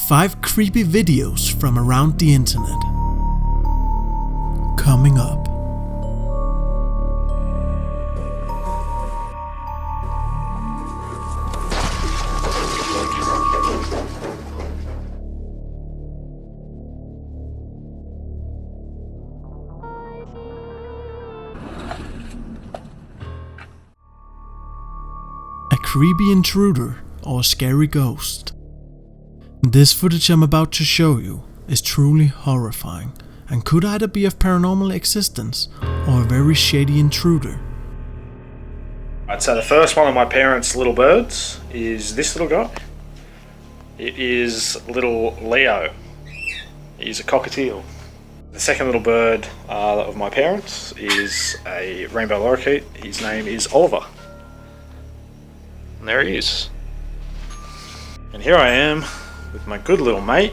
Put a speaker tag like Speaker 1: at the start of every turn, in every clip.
Speaker 1: 5 creepy videos from around the internet. Coming up. A creepy intruder or scary ghost. This footage I'm about to show you is truly horrifying and could either be of paranormal existence or a very shady intruder.
Speaker 2: I'd say the first one of my parents' little birds is this little guy. It is little Leo. He's a cockatiel. The second little bird of my parents is a rainbow lorikeet. His name is Oliver. And there he is. And here I am with my good little mate,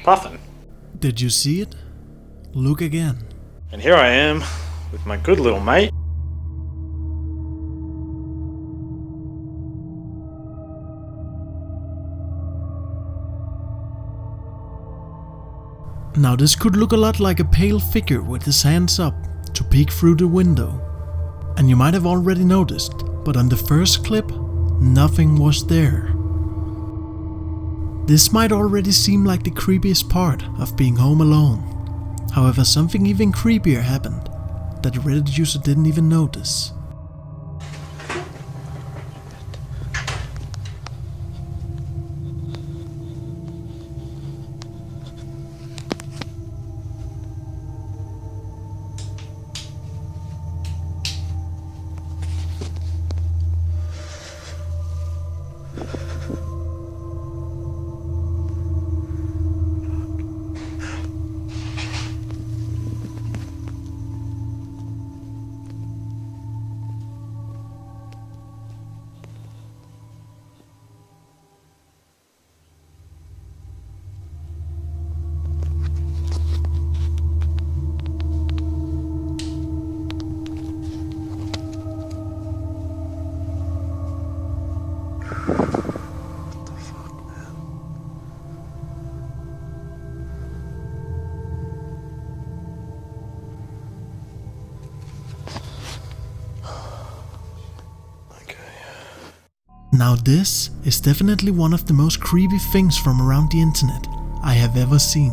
Speaker 2: Puffin.
Speaker 1: Did you see it? Look again.
Speaker 2: And here I am with my good little mate,
Speaker 1: Now this could look a lot like a pale figure with his hands up to peek through the window. And you might have already noticed, but on the first clip, nothing was there. This might already seem like the creepiest part of being home alone. However, something even creepier happened that the Reddit user didn't even notice. Now this is definitely one of the most creepy things from around the internet I have ever seen.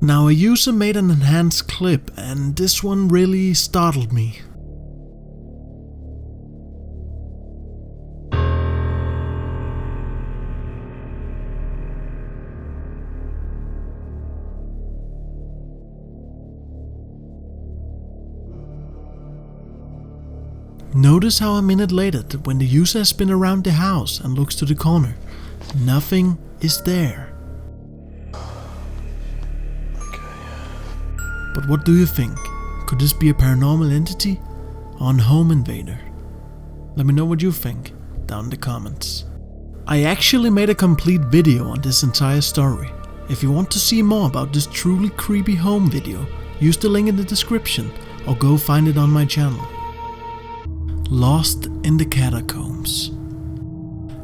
Speaker 1: Now a user made an enhanced clip and this one really startled me. Notice how a minute later, when the user has been around the house and looks to the corner, nothing is there. But what do you think? Could this be a paranormal entity or a home invader? Let me know what you think down in the comments. I actually made a complete video on this entire story. If you want to see more about this truly creepy home video, use the link in the description or go find it on my channel. Lost in the catacombs.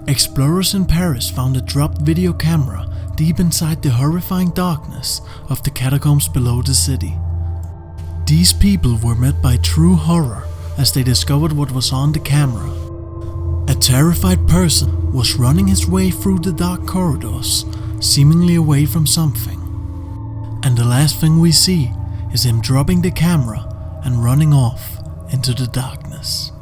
Speaker 1: Explorers in Paris found a dropped video camera deep inside the horrifying darkness of the catacombs below the city. These people were met by true horror as they discovered what was on the camera. A terrified person was running his way through the dark corridors, seemingly away from something. And the last thing we see is him dropping the camera and running off into the darkness.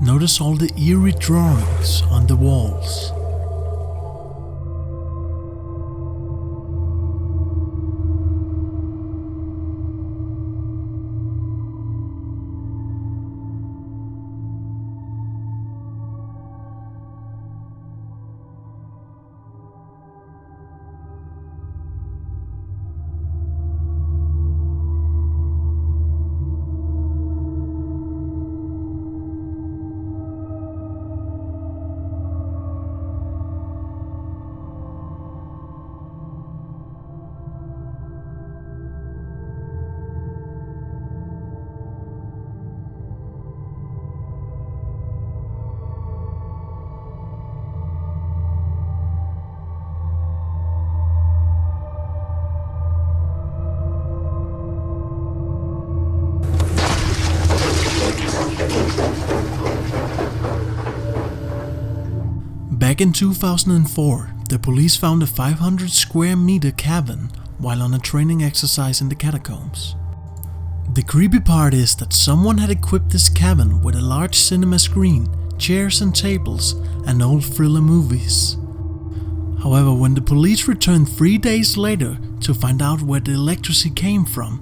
Speaker 1: Notice all the eerie drawings on the walls. Back in 2004, the police found a 500 square meter cabin while on a training exercise in the catacombs. The creepy part is that someone had equipped this cabin with a large cinema screen, chairs and tables, and old thriller movies. However, when the police returned 3 days later to find out where the electricity came from,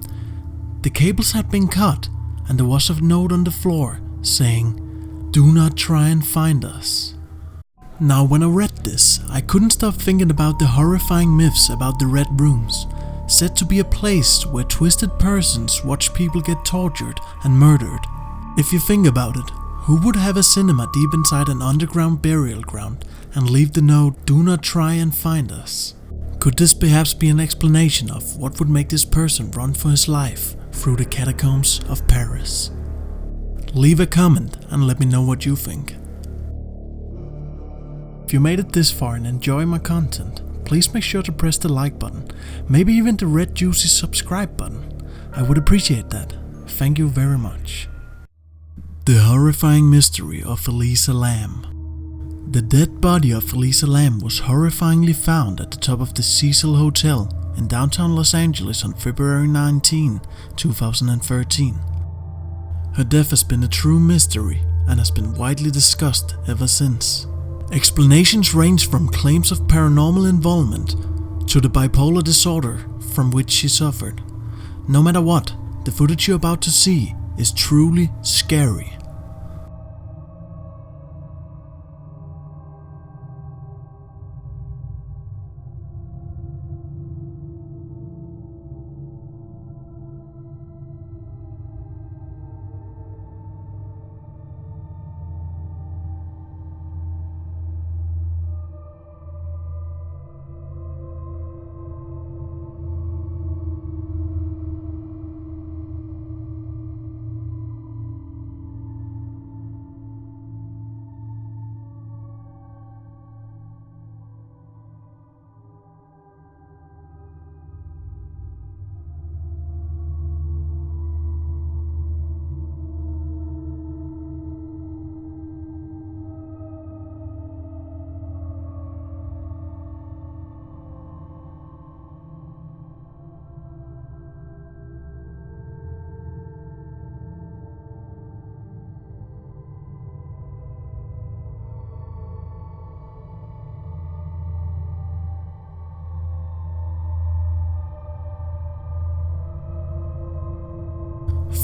Speaker 1: the cables had been cut and there was a note on the floor saying, "Do not try and find us." Now when I read this, I couldn't stop thinking about the horrifying myths about the Red Rooms, said to be a place where twisted persons watch people get tortured and murdered. If you think about it, who would have a cinema deep inside an underground burial ground and leave the note, "Do not try and find us"? Could this perhaps be an explanation of what would make this person run for his life through the catacombs of Paris? Leave a comment and let me know what you think. If you made it this far and enjoy my content, please make sure to press the like button, maybe even the red juicy subscribe button. I would appreciate that. Thank you very much. The horrifying mystery of Elisa Lam. The dead body of Elisa Lam was horrifyingly found at the top of the Cecil Hotel in downtown Los Angeles on February 19, 2013. Her death has been a true mystery and has been widely discussed ever since. Explanations range from claims of paranormal involvement to the bipolar disorder from which she suffered. No matter what, the footage you're about to see is truly scary.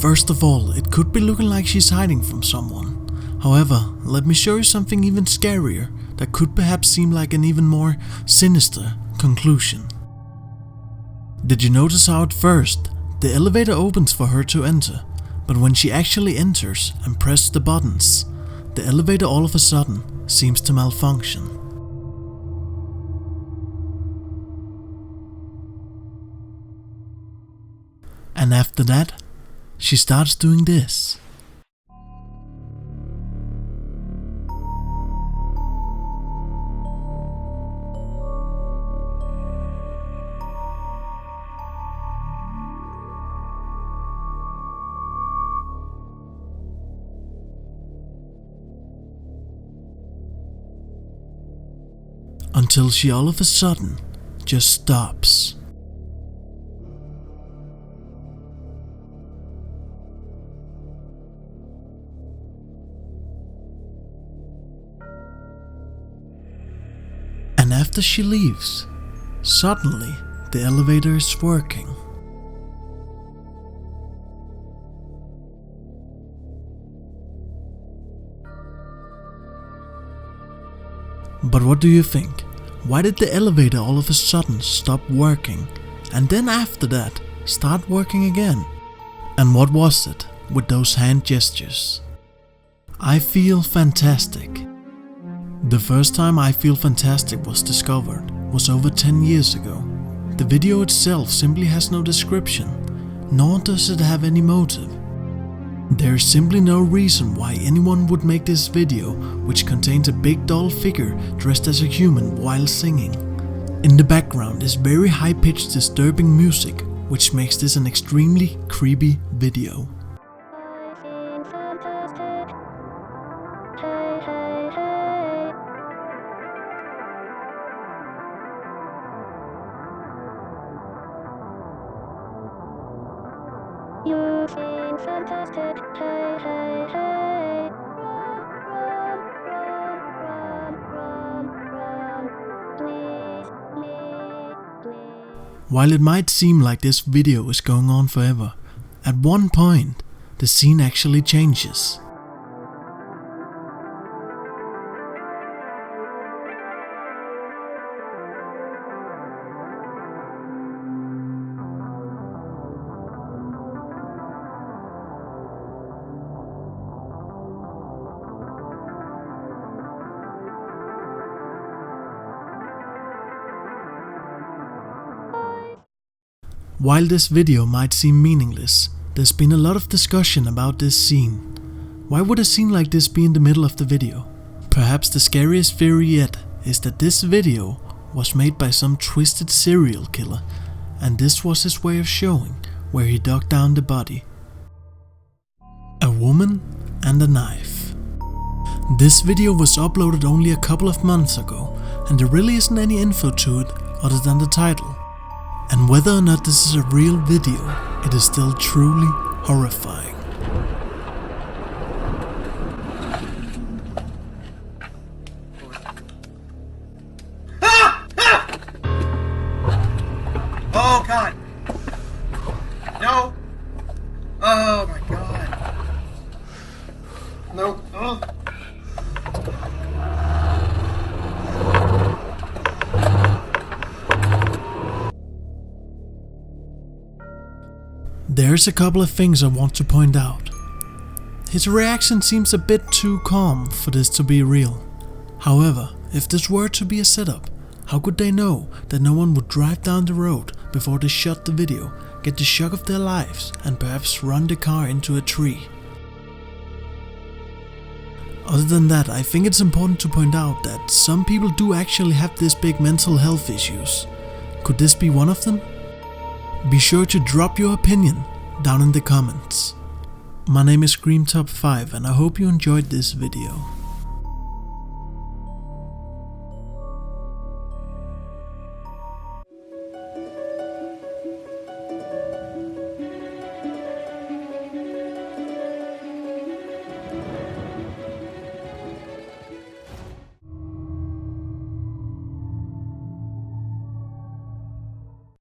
Speaker 1: First of all, it could be looking like she's hiding from someone. However, let me show you something even scarier that could perhaps seem like an even more sinister conclusion. Did you notice how at first the elevator opens for her to enter, but when she actually enters and presses the buttons, the elevator all of a sudden seems to malfunction. And after that, she starts doing this. Until she all of a sudden just stops. And after she leaves, suddenly the elevator is working. But what do you think? Why did the elevator all of a sudden stop working and then after that start working again? And what was it with those hand gestures? I feel fantastic. The first time I Feel Fantastic was discovered was over 10 years ago. The video itself simply has no description, nor does it have any motive. There is simply no reason why anyone would make this video, which contains a big doll figure dressed as a human while singing. In the background is very high-pitched disturbing music, which makes this an extremely creepy video.
Speaker 3: You seem fantastic. Hey, hey, hey. Run. Please, please, please.
Speaker 1: While it might seem like this video is going on forever, at one point, the scene actually changes. While this video might seem meaningless, there's been a lot of discussion about this scene. Why would a scene like this be in the middle of the video? Perhaps the scariest theory yet is that this video was made by some twisted serial killer, and this was his way of showing where he dug down the body. A woman and a knife. This video was uploaded only a couple of months ago, and there really isn't any info to it other than the title. And whether or not this is a real video, it is still truly horrifying.
Speaker 4: Oh God! No! Oh my God! No! Oh.
Speaker 1: There's a couple of things I want to point out. His reaction seems a bit too calm for this to be real. However, if this were to be a setup, how could they know that no one would drive down the road before they shot the video, get the shock of their lives, and perhaps run the car into a tree? Other than that, I think it's important to point out that some people do actually have this big mental health issues. Could this be one of them? Be sure to drop your opinion down in the comments. My name is ZCREAM Top 5 and I hope you enjoyed this video.